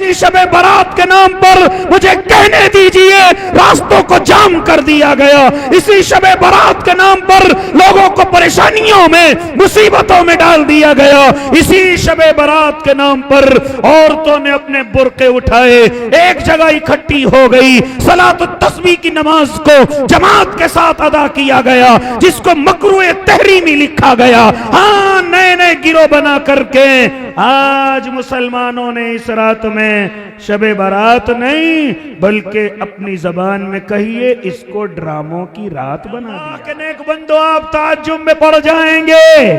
اسی شب برات کے نام پر مجھے کہنے دیجئے راستوں کو جام کر دیا گیا، اسی شب برات کے نام پر لوگوں کو پریشانیوں میں مصیبتوں میں ڈال دیا گیا، اسی شب برات کے نام پر عورتوں نے اپنے برقع اٹھائے، ایک جگہ اکٹھی ہو گئی، صلاۃ التسبیح کی نماز کو جماعت کے ساتھ ادا کیا گیا، جس کو مکروہ تحریمی لکھا گیا۔ ہاں نئے نئے گروہ بنا کر کے آج مسلمانوں نے اس رات میں شب برات نہیں بلکہ اپنی زبان میں کہیے اس کو ڈراموں کی رات بنا دیا۔ کہ نیک بندو آپ تعجب میں پڑ جائیں گے،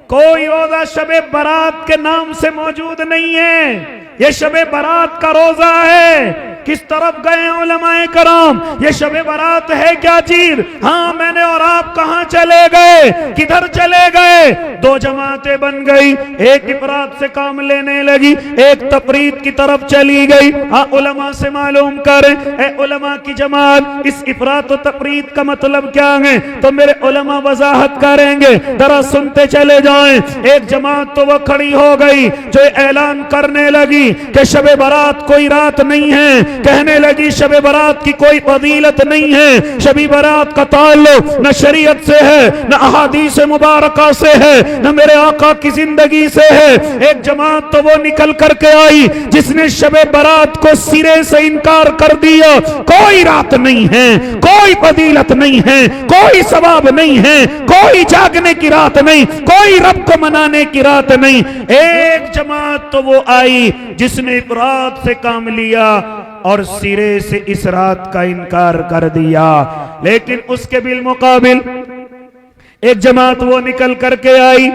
کوئی روزہ شب برات کے نام سے موجود نہیں ہے، یہ شب برات کا روزہ ہے۔ کس طرف گئے علماء کرام؟ یہ شب برات ہے کیا چیز؟ ہاں میں نے اور آپ کہاں چلے گئے؟ کدھر چلے گئے؟ دو جماعتیں بن گئی، ایک افراد سے کام لینے لگی، ایک تفرید کی طرف چلی گئی۔ ہاں علماء سے معلوم کریں، اے علماء کی جماعت اس افراد و تفرید کا مطلب کیا ہے؟ تو میرے علماء وضاحت کریں گے، ذرا سنتے چلے جائیں۔ ایک جماعت تو وہ کھڑی ہو گئی جو اعلان کرنے لگی کہ شب برات کوئی رات نہیں ہے، کہنے لگی شب برات کی کوئی فضیلت نہیں ہے، شب برات کا تعلق نہ شریعت سے ہے، نہ احادیث مبارکہ سے ہے، نہ میرے آقا کی زندگی سے ہے۔ ایک جماعت تو وہ نکل کر کے آئی جس نے شب برات کو سرے سے انکار کر دیا، کوئی رات نہیں ہے، کوئی فضیلت نہیں ہے، کوئی ثواب نہیں ہے، کوئی جاگنے کی رات نہیں، کوئی رب کو منانے کی رات نہیں۔ ایک جماعت تو وہ آئی جس نے افراد سے کام لیا اور سرے سے اس رات کا انکار کر دیا، لیکن اس کے بالمقابل ایک جماعت وہ نکل کر کے آئی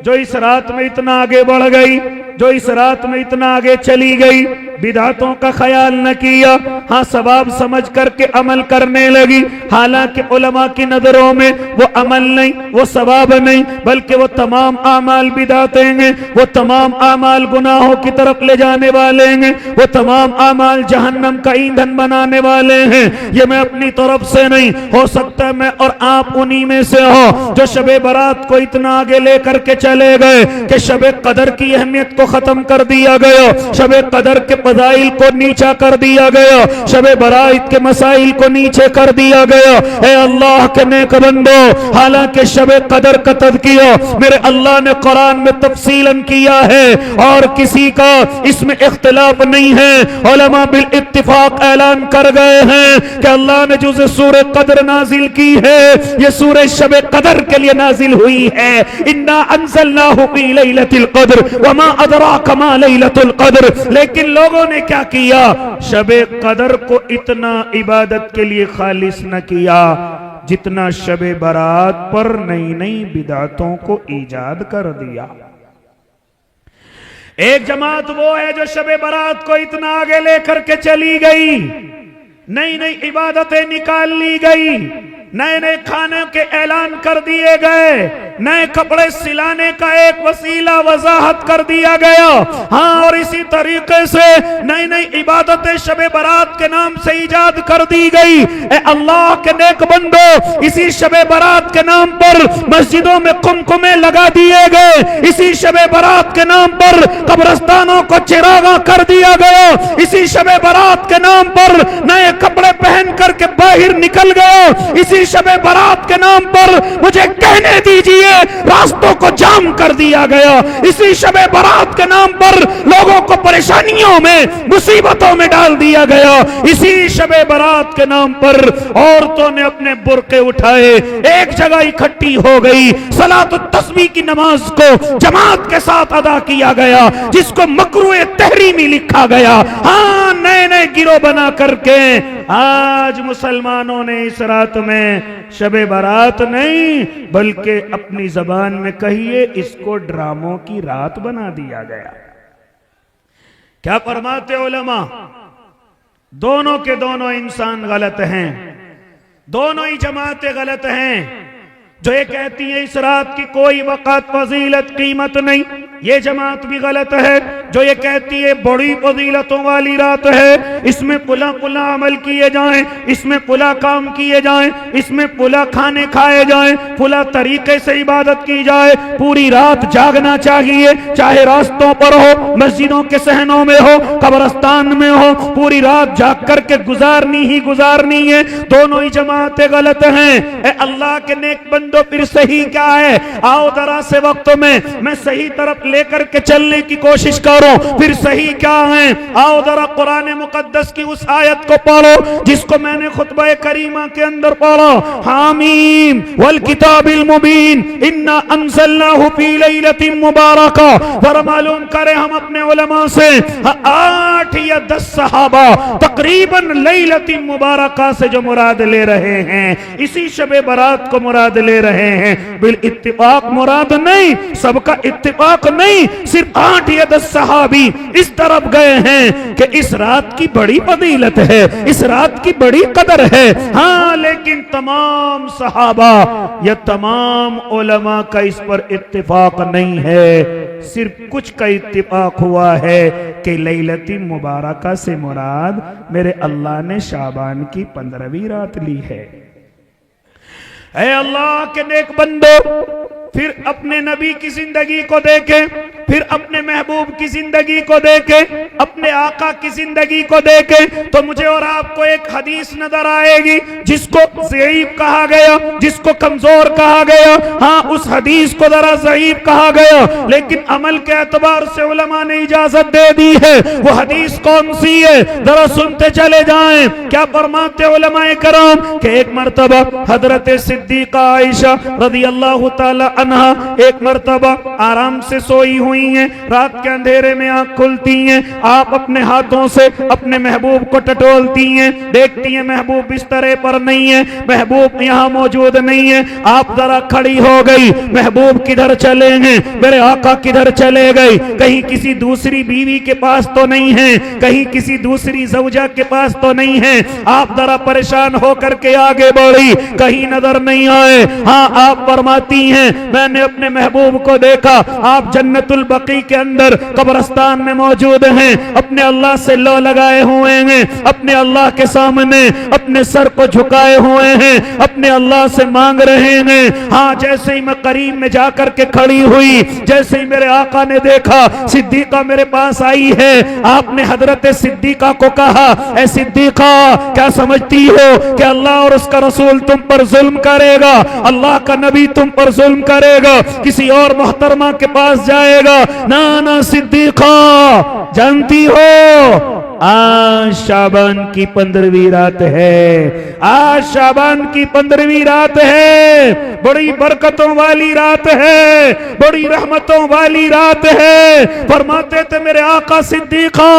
جو اس رات میں اتنا آگے بڑھ گئی، جو اس رات میں اتنا آگے چلی گئی، بدعتوں کا خیال نہ کیا، ہاں ثواب سمجھ کر کے عمل کرنے لگی، حالانکہ علماء کی نظروں میں وہ عمل نہیں، وہ ثواب نہیں، بلکہ وہ تمام اعمال بدعتیں ہیں، وہ تمام اعمال گناہوں کی طرف لے جانے والے ہیں، وہ تمام اعمال جہنم کا ایندھن بنانے والے ہیں۔ یہ میں اپنی طرف سے نہیں، ہو سکتا ہے میں اور آپ انہی میں سے ہو جو شب برات کو اتنا آگے لے کر کے چلے گئے کہ شب قدر کی اہمیت کو ختم کر دیا گیا، شب قدر کے فضائل کو نیچا کر دیا گیا، شب برات کے مسائل کو نیچے کر دیا گیا۔ اے اللہ کے نیک بندو، حالانکہ شب قدر کا تذکیہ میرے اللہ نے قرآن میں تفصیلاً کیا ہے اور کسی کا اس میں اختلاف نہیں ہے، علماء بالاتفاق اعلان کر گئے ہیں کہ اللہ نے جز سورہ قدر نازل کی ہے، یہ سورہ شب قدر کے لیے نازل ہوئی ہے۔ انا انزلناہ فی لیلۃ القدر وما ادراک ما لیلۃ القدر۔ لیکن لوگوں نے کیا کیا؟ شب قدر کو اتنا عبادت کے لیے خالص نہ کیا جتنا شب برات پر نئی نئی بدعتوں کو ایجاد کر دیا۔ ایک جماعت وہ ہے جو شب برات کو اتنا آگے لے کر کے چلی گئی، نئی نئی عبادتیں نکال لی گئی، نئے نئے کھانے کے اعلان کر دیے گئے، نئے کپڑے سلانے کا ایک وسیلہ وضاحت کر دیا گیا، ہاں اور اسی طریقے سے نئی نئی عبادتیں شب برات کے نام سے ایجاد کر دی گئی۔ اے اللہ کے نیک بندو، اسی شب برات کے نام پر مسجدوں میں قمقمے لگا دیے گئے، اسی شب برات کے نام پر قبرستانوں کو چراغاں کر دیا گیا، اسی شب برات کے نام پر نئے کپڑے پہن کر کے باہر نکل گیا، اسی شب برات کے نام پر مجھے کہنے دیجئے راستوں کو جام کر دیا گیا، اسی شب برات کے نام پر لوگوں کو پریشانیوں میں مصیبتوں میں ڈال دیا گیا، اسی شب برات کے نام پر عورتوں نے اپنے برقع اٹھائے، ایک جگہ اکٹھی ہو گئی، صلاۃ التسبیح کی نماز کو جماعت کے ساتھ ادا کیا گیا، جس کو مکروہ تحریمی لکھا گیا۔ ہاں نئے نئے گروہ بنا کر کے آج مسلمانوں نے اس رات میں شب برات نہیں بلکہ اپنی زبان میں کہیے اس کو ڈراموں کی رات بنا دیا گیا۔ کیا فرماتے علماء؟ دونوں کے دونوں انسان غلط ہیں، دونوں ہی جماعتیں غلط ہیں۔ جو یہ کہتی ہے اس رات کی کوئی وقت فضیلت قیمت نہیں، یہ جماعت بھی غلط ہے۔ جو یہ کہتی ہے بڑی فضیلتوں والی رات ہے، اس میں پلا پلا عمل کیے جائیں، اس میں پلا کام کیے جائیں، اس میں پلا کھانے کھائے جائیں، پلا طریقے سے عبادت کی جائے، پوری رات جاگنا چاہیے، چاہے راستوں پر ہو، مسجدوں کے صحنوں میں ہو، قبرستان میں ہو، پوری رات جاگ کر کے گزارنی ہی گزارنی ہے۔ دونوں ہی جماعتیں غلط ہیں۔ اے اللہ کے نیک بندو، پھر صحیح کیا ہے؟ آؤ ذرا سے وقت میں صحیح طرف لے کر کے چلنے کی کوشش کرو۔ پھر صحیح کیا ہے؟ آؤ ذرا قرآن مقدس کی اس آیت کو پڑھو جس کو میں نے خطبہ کریمہ کے اندر پڑھا، حامیم والکتاب المبین انا انزلناہ فی لیلۃ مبارکہ۔ ذرا معلوم کریں ہم اپنے علماء سے، 8 یا 10 صحابہ تقریباً لیلۃ مبارکہ سے جو مراد لے رہے ہیں اسی شب برات کو مراد لے رہے ہیں، بالاتفاق مراد نہیں، سب کا اتفاق نہیں، صرف 8 یا 10 صحابی اس طرف گئے ہیں کہ اس رات کی بڑی فضیلت ہے، اس رات کی بڑی قدر ہے۔ ہاں لیکن تمام صحابہ یا تمام علماء کا اس پر اتفاق نہیں ہے، صرف کچھ کا اتفاق ہوا ہے کہ لیلۃ مبارکہ سے مراد میرے اللہ نے شعبان کی 15ویں رات لی ہے۔ اے اللہ کے نیک بندو، پھر اپنے نبی کی زندگی کو دیکھیں، پھر اپنے محبوب کی زندگی کو دیکھیں، اپنے آقا کی زندگی کو دیکھیں تو مجھے اور آپ کو ایک حدیث نظر آئے گی جس کو ضعیف کہا گیا، جس کو کمزور کہا گیا۔ ہاں اس حدیث کو ذرا ضعیف کہا گیا، لیکن عمل کے اعتبار سے علماء نے اجازت دے دی ہے۔ وہ حدیث کون سی ہے؟ ذرا سنتے چلے جائیں۔ کیا فرماتے علماء کرام کہ ایک مرتبہ حضرت صدیقہ عائشہ رضی اللہ تعالی عنہا ایک مرتبہ آرام سے سوئی ہوئی ہیں، رات کے اندھیرے میں آنکھ کھلتی ہیں، آپ اپنے ہاتھوں سے اپنے محبوب کو ٹٹولتی ہیں، دیکھتی ہیں محبوب بسترے پر نہیں ہے، محبوب یہاں موجود نہیں ہے۔ آپ ذرا کھڑی ہو گئی، محبوب کدھر چلے گئے، میرے آقا کدھر چلے گئے، کہیں کسی دوسری بیوی کے پاس تو نہیں ہے، کہیں کسی دوسری زوجہ کے پاس تو نہیں ہے۔ آپ ذرا پریشان ہو کر کے آگے بڑھی، کہیں نظر نہیں آئے۔ ہاں آپ فرماتی ہیں میں نے اپنے محبوب کو دیکھا، آپ جنت البقیع کے اندر قبرستان میں موجود ہیں، اپنے اللہ سے لو لگائے ہوئے ہیں، اپنے اللہ کے سامنے اپنے سر کو جھکائے ہوئے ہیں، اپنے اللہ سے مانگ رہے ہیں۔ ہاں جیسے ہی میں قریب میں جا کر کے کھڑی ہوئی، جیسے ہی میرے آقا نے دیکھا صدیقہ میرے پاس آئی ہے، آپ نے حضرت صدیقہ کو کہا اے صدیقہ کیا سمجھتی ہو کہ اللہ اور اس کا رسول تم پر ظلم کرے گا؟ اللہ کا نبی تم پر ظلم کرے گا، کسی اور محترمہ کے پاس جائے گا؟ نانا صدیقہ جانتی ہو آج شعبان کی 15ویں رات ہے، آج شعبان کی 15ویں رات ہے، بڑی برکتوں والی رات ہے، بڑی رحمتوں والی رات ہے۔ فرماتے تھے میرے آقا صدیقہ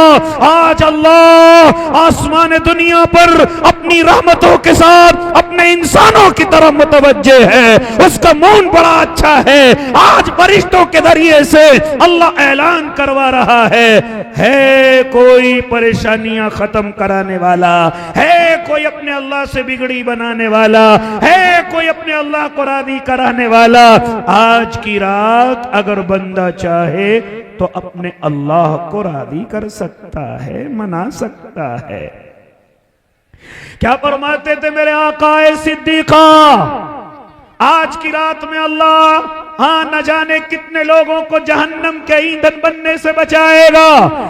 آج اللہ آسمان دنیا پر اپنی رحمتوں کے ساتھ اپنے انسانوں کی طرف متوجہ ہے، اس کا مون بڑا اچھا ہے، آج فرشتوں کے ذریعے سے اللہ اعلان کروا رہا ہے کوئی پریشانیاں ختم کرانے والا ہے، کوئی اپنے اللہ سے بگڑی بنانے والا ہے، کوئی اپنے اللہ کو راضی کرانے والا۔ آج کی رات اگر بندہ چاہے تو اپنے اللہ کو راضی کر سکتا ہے، منا سکتا ہے۔ کیا فرماتے تھے میرے آقا صدیقہ آج کی رات میں اللہ ہاں نہ جانے کتنے لوگوں کو جہنم کے ایندھن بننے سے بچائے گا،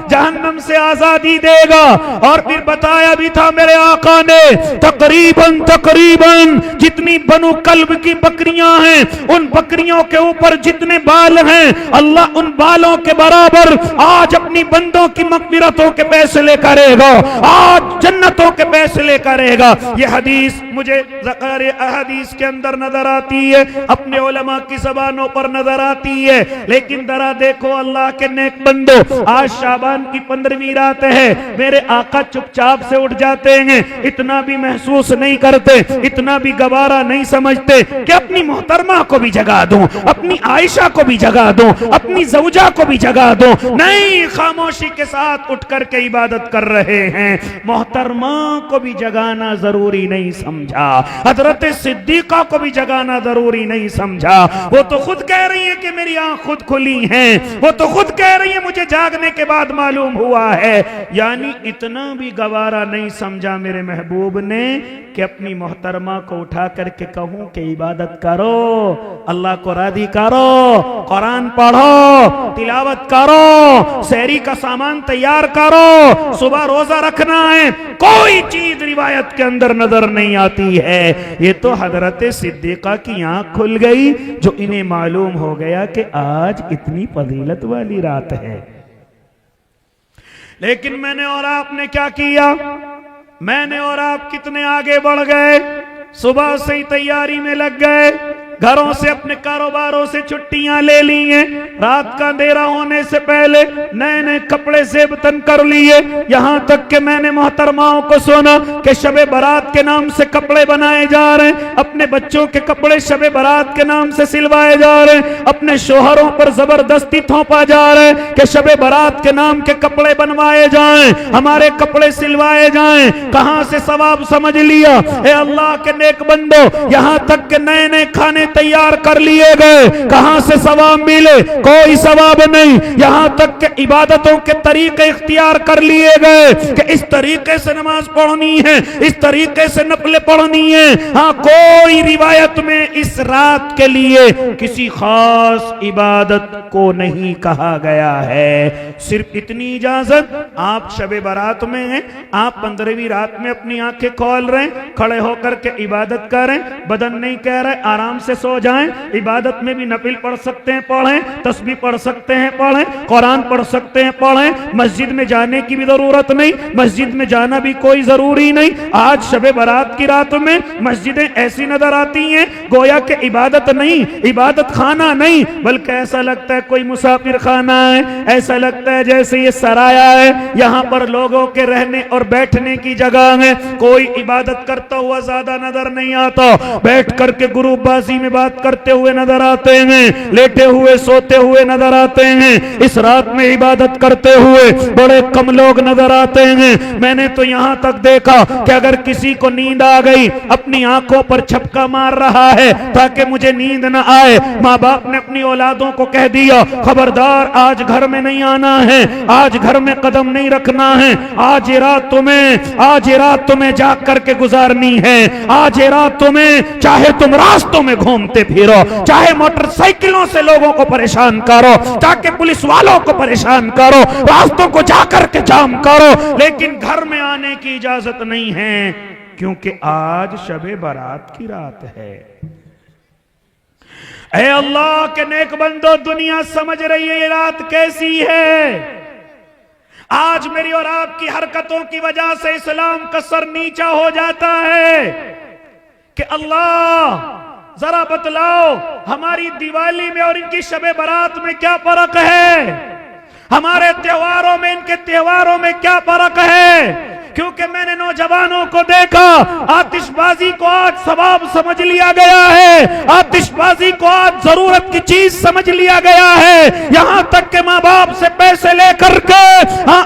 جہنم سے آزادی دے گا۔ اور پھر بتایا بھی تھا میرے آقا نے تقریباً جتنی بنو کلب کی بکریاں ہیں، ان بکریوں کے اوپر جتنے بال ہیں اللہ ان بالوں کے برابر آج اپنی بندوں کی مغفرتوں کے فیصلے کرے گا، آج جنتوں کے فیصلے کرے گا۔ یہ حدیث مجھے ذکر احادیث کے اندر نظر آتی ہے، اپنے علماء کی زبانوں پر نظر آتی ہے، لیکن ذرا دیکھو اللہ کے نیک بندو آج شعبان کی 15ویں رات ہے، میرے آقا چپ چاپ سے اٹھ جاتے ہیں، اتنا بھی محسوس نہیں کرتے، اتنا بھی گوارا نہیں سمجھتے کہ اپنی محترمہ کو بھی جگا دوں، اپنی عائشہ کو بھی جگا دوں، اپنی زوجہ کو بھی جگا دوں۔ نہیں، خاموشی کے ساتھ اٹھ کر کے عبادت کر رہے ہیں۔ محترمہ کو بھی جگانا ضروری نہیں سمجھا، حضرت صدیقہ کو بھی جگانا ضروری نہیں سمجھا، وہ تو خود کہہ رہی ہیں کہ میری آنکھ خود کھلی ہیں، وہ تو خود کہہ رہی ہیں مجھے جاگنے کے بعد معلوم ہوا ہے۔ یعنی اتنا بھی گوارا نہیں سمجھا میرے محبوب نے کہ اپنی محترمہ کو اٹھا کر کے کہوں کہ عبادت کرو، اللہ کو راضی کرو، قرآن پڑھو، تلاوت کرو، سحری کا سامان تیار کرو، صبح روزہ رکھنا ہے، کوئی چیز روایت کے اندر نظر نہیں آتی ہے۔ یہ تو حضرت صدیقہ کی آنکھ کھل گئی جو انہیں معلوم ہو گیا کہ آج اتنی فضیلت والی رات ہے۔ لیکن میں نے اور آپ نے کیا کیا؟ میں نے اور آپ کتنے آگے بڑھ گئے، صبح سے ہی تیاری میں لگ گئے، گھروں سے اپنے کاروباروں سے چھٹیاں لے لی ہیں، رات کا اندھیرا ہونے سے پہلے نئے نئے کپڑے زیب تن کر لیے، یہاں تک کہ میں نے محترماؤں کو سنا کہ شب برات کے نام سے کپڑے بنائے جا رہے ہیں، اپنے بچوں کے کپڑے شب برات کے نام سے سلوائے جا رہے ہیں، اپنے شوہروں پر زبردستی تھوپا جا رہا ہے کہ شب برات کے نام کے کپڑے بنوائے جائیں، ہمارے کپڑے سلوائے جائیں۔ کہاں سے ثواب سمجھ لیا؟ اے اللہ کے نیک بندو، یہاں تک کہ نئے نئے کھانے تیار کر لیے گئے، کہاں سے ثواب ملے؟ کوئی ثواب نہیں۔ یہاں تک کہ عبادتوں کے طریقے اختیار کر لیے گئے کہ اس طریقے سے نماز پڑھنی ہے، اس طریقے سے نفل پڑھنی ہے۔ ہاں، کوئی روایت میں اس رات کے لیے کسی خاص عبادت کو نہیں کہا گیا ہے، صرف اتنی اجازت، آپ شب برات میں ہیں، آپ 15ویں رات میں اپنی آنکھیں کھول رہے ہیں، کھڑے ہو کر کے عبادت کریں، بدن نہیں کہہ رہے آرام سے سو جائیں، عبادت میں بھی نفل پڑھ سکتے ہیں پڑھیں، تسبیح پڑھ سکتے ہیں پڑھیں، قرآن پڑھ سکتے ہیں پڑھیں، مسجد میں جانے کی بھی ضرورت نہیں، مسجد میں جانا بھی کوئی ضروری نہیں۔ آج شب برات کی رات میں مسجدیں ایسی نظر آتی ہیں گویا کہ عبادت نہیں، عبادت خانہ نہیں، بلکہ ایسا لگتا ہے کوئی مسافر خانہ ہے، ایسا لگتا ہے جیسے یہ سرایا ہے، یہاں پر لوگوں کے رہنے اور بیٹھنے کی جگہ ہے۔ کوئی عبادت کرتا ہوا زیادہ نظر نہیں آتا، بیٹھ کر کے گروپ بازی میں بات کرتے ہوئے نظر آتے ہیں، لیٹے ہوئے سوتے ہوئے نظر آتے ہیں، اس رات میں عبادت کرتے ہوئے بڑے کم لوگ نظر آتے ہیں۔ میں نے تو یہاں تک دیکھا کہ اگر کسی کو نیند آ گئی، اپنی آنکھوں پر چھپکا مار رہا ہے تاکہ مجھے نیند نہ آئے۔ ماں باپ نے اپنی اولادوں کو کہہ دیا خبردار آج گھر میں نہیں آنا ہے، آج گھر میں قدم نہیں رکھنا ہے، آج یہ رات تمہیں جاگ کر کے گزارنی ہے، آج یہ رات تمہیں چاہے تم راستوں میں گھومتے پھرو، چاہے موٹر سائیکلوں سے لوگوں کو پریشان کرو، چاہے پولیس والوں کو پریشان کرو، راستوں کو جا کر کے جام کرو، لیکن گھر میں آنے کی اجازت نہیں ہے، کیونکہ آج شب برات کی رات ہے۔ اے اللہ کے نیک بندو، دنیا سمجھ رہی ہے یہ رات کیسی ہے۔ آج میری اور آپ کی حرکتوں کی وجہ سے اسلام کا سر نیچا ہو جاتا ہے کہ اللہ ذرا بتلاؤ ہماری دیوالی میں اور ان کی شب برات میں کیا فرق ہے، ہمارے تہواروں میں ان کے تہواروں میں کیا فرق ہے۔ کیونکہ میں نے نوجوانوں کو دیکھا، آتش بازی کو آج ثواب سمجھ لیا گیا ہے، آتش بازی کو آج ضرورت کی چیز سمجھ لیا گیا ہے، یہاں تک کہ ماں باپ سے پیسے لے کر کے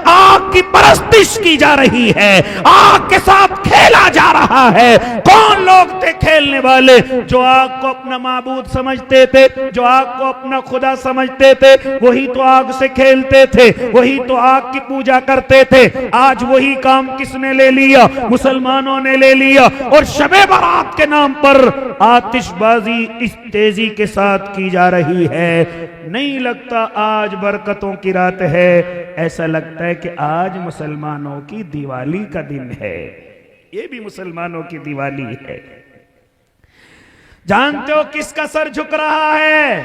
آگ کی پرستش کی جا رہی ہے، آگ کے ساتھ کھیلا جا رہا ہے۔ کون لوگ تھے کھیلنے والے؟ جو آگ کو اپنا معبود سمجھتے تھے، جو آگ کو اپنا خدا سمجھتے تھے، وہی تو آگ سے کھیلتے تھے، وہی تو آگ کی پوجا کرتے تھے۔ آج وہی کام کس نے لے لیا؟ مسلمانوں نے لے لیا، اور شب برات کے نام پر آتش بازی اس تیزی کے ساتھ کی جا رہی ہے۔ نہیں لگتا آج برکتوں کی رات ہے، ایسا لگتا ہے کہ آج مسلمانوں کی دیوالی کا دن ہے۔ یہ بھی مسلمانوں کی دیوالی ہے۔ جانتے ہو کس کا سر جھک رہا ہے؟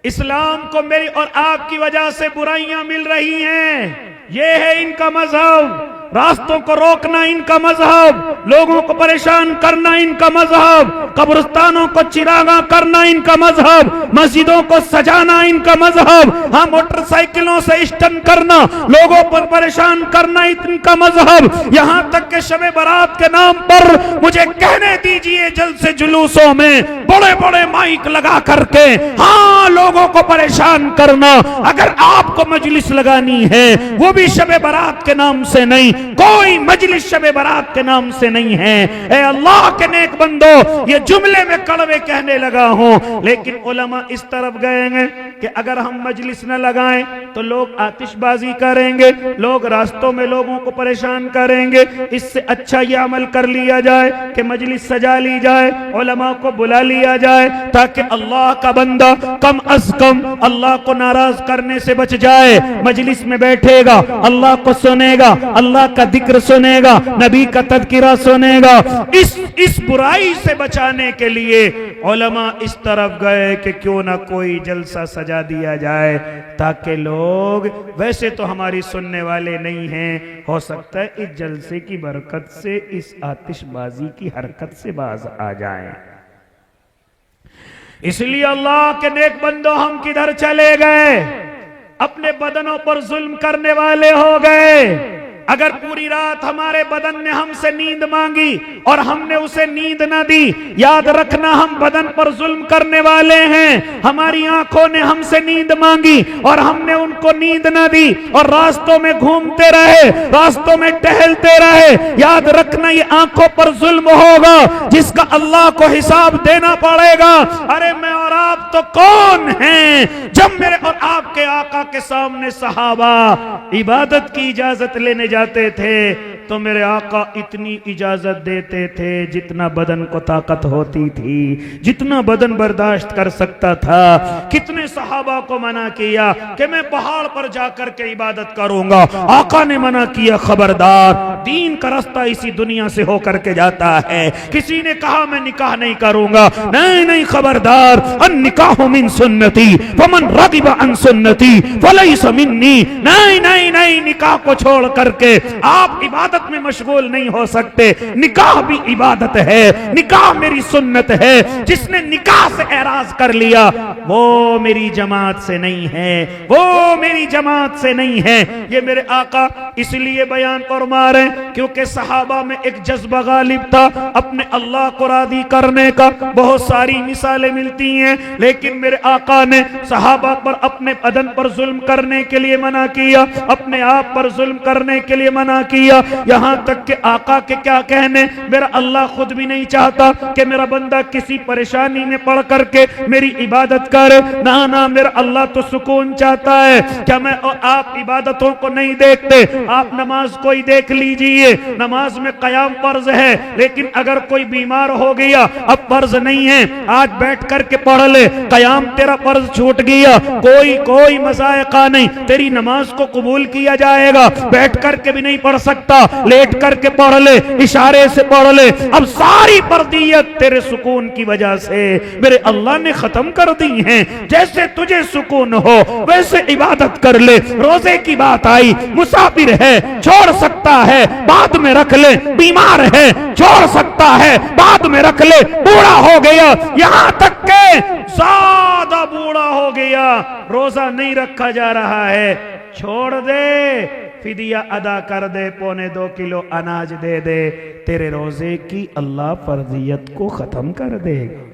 اسلام کو میری اور آپ کی وجہ سے برائیاں مل رہی ہیں، یہ ہے ان کا مذہب۔ راستوں کو روکنا ان کا مذہب، لوگوں کو پریشان کرنا ان کا مذہب، قبرستانوں کو چراغاں کرنا ان کا مذہب، مسجدوں کو سجانا ان کا مذہب، ہاں موٹر سائیکلوں سے اسٹن کرنا، لوگوں پر پریشان کرنا ان کا مذہب۔ یہاں تک کہ شب برات کے نام پر مجھے کہنے دیجئے جلسے جلوسوں میں بڑے بڑے مائک لگا کر کے ہاں لوگوں کو پریشان کرنا۔ اگر آپ کو مجلس لگانی ہے وہ بھی شب برات کے نام سے نہیں، کوئی مجلس شب برات کے نام سے نہیں ہے۔ اے اللہ کے نیک بندو، یہ جملے میں کڑوے کہنے لگا ہوں، لیکن علماء علماء اس طرف گئے ہیں کہ اگر ہم مجلس نہ لگائیں تو لوگ آتش بازی کریں گے، لوگ راستوں میں لوگوں کو پریشان کریں گے، اس سے اچھا یہ عمل کر لیا جائے کہ مجلس سجا لی جائے، علماء کو بلا لیا جائے، تاکہ اللہ کا بندہ کم از کم اللہ کو ناراض کرنے سے بچ جائے، مجلس میں بیٹھے گا، اللہ کو سنے گا، اللہ کا ذکر سنے گا، نبی کا تذکرہ سنے گا۔ اس برائی سے بچانے کے لیے علماء اس طرف گئے کہ کیوں نہ کوئی جلسہ سجا دیا جائے، تاکہ لوگ ویسے تو ہماری سننے والے نہیں ہیں، ہو سکتا ہے اس جلسے کی برکت سے اس آتش بازی کی حرکت سے باز آ جائیں۔ اس لیے اللہ کے نیک بندوں ہم کدھر چلے گئے؟ اپنے بدنوں پر ظلم کرنے والے ہو گئے۔ اگر پوری رات ہمارے بدن نے ہم سے نیند مانگی اور ہم نے اسے نیند نہ دی، یاد رکھنا ہم بدن پر ظلم کرنے والے ہیں۔ ہماری آنکھوں نے ہم سے نیند مانگی اور ہم نے ان کو نیند نہ دی اور راستوں میں گھومتے رہے، راستوں میں ٹہلتے رہے، یاد رکھنا یہ آنکھوں پر ظلم ہوگا جس کا اللہ کو حساب دینا پڑے گا۔ ارے میں اور آپ تو کون ہیں؟ جب میرے اور آپ کے آقا کے سامنے صحابہ عبادت کی اجازت لینے جاتے تھے تو میرے آقا اتنی اجازت دیتے تھے جتنا بدن کو طاقت ہوتی تھی، جتنا بدن برداشت کر سکتا تھا۔ کتنے صحابہ کو منع کیا کہ میں پہاڑ پر جا کر کے عبادت کروں گا، آقا نے منع کیا خبردار، دین کا راستہ اسی دنیا سے ہو کر کے جاتا ہے۔ کسی نے کہا میں نکاح نہیں کروں گا، نہیں نہیں خبردار، النکاح من سنتی فمن رغب عن سنتی فلیس منی، نہیں نہیں نہیں، نکاح کو چھوڑ کر کے آپ عبادت میں مشغول نہیں ہو سکتے۔ نکاح بھی عبادت ہے، نکاح میری سنت ہے، جس نے نکاح سے اعراض کر لیا وہ میری جماعت سے نہیں ہے، وہ میری جماعت سے نہیں ہے۔ یہ میرے آقا اس لیے بیان فرما رہے ہیں کیونکہ صحابہ میں ایک جذبہ غالب تھا اپنے اللہ کو راضی کرنے کا۔ بہت ساری مثالیں ملتی ہیں، لیکن میرے آقا نے صحابہ پر اپنے بدن پر ظلم کرنے کے لیے منع کیا، اپنے آپ پر ظلم کرنے کے لیے منع کیا، یہاں تک کہ آقا کے کیا کہنے، میرا اللہ خود بھی نہیں چاہتا کہ میرا بندہ کسی پریشانی میں پڑ کر کے میری عبادت کرے، نہ میرا اللہ تو سکون چاہتا ہے۔ کیا میں اور آپ عبادتوں کو نہیں دیکھتے؟ آپ نماز کو ہی دیکھ لیجئے، نماز میں قیام فرض ہے، لیکن اگر کوئی بیمار ہو گیا اب فرض نہیں ہے، آج بیٹھ کر کے پڑھ لے، قیام تیرا فرض چھوٹ گیا، کوئی مذائقہ نہیں، تیری نماز کو قبول کیا جائے گا۔ بیٹھ کر کے بھی نہیں پڑھ سکتا، لیٹ کر کے پڑھ لے، اشارے سے پڑھ لے، اب ساری فرضیت تیرے سکون کی وجہ سے میرے اللہ نے ختم کر دی ہیں۔ جیسے تجھے سکون ہو ویسے عبادت کر لے۔ روزے کی بات آئی، مسافر ہے چھوڑ سکتا ہے بعد میں رکھ لے، بیمار ہے چھوڑ سکتا ہے بعد میں رکھ لے، بوڑھا ہو گیا، یہاں تک کہ زیادہ بوڑھا ہو گیا روزہ نہیں رکھا جا رہا ہے، چھوڑ دے، فدیہ ادا کر دے، 2.25 کلو اناج دے دے، تیرے روزے کی اللہ فرضیت کو ختم کر دے گا۔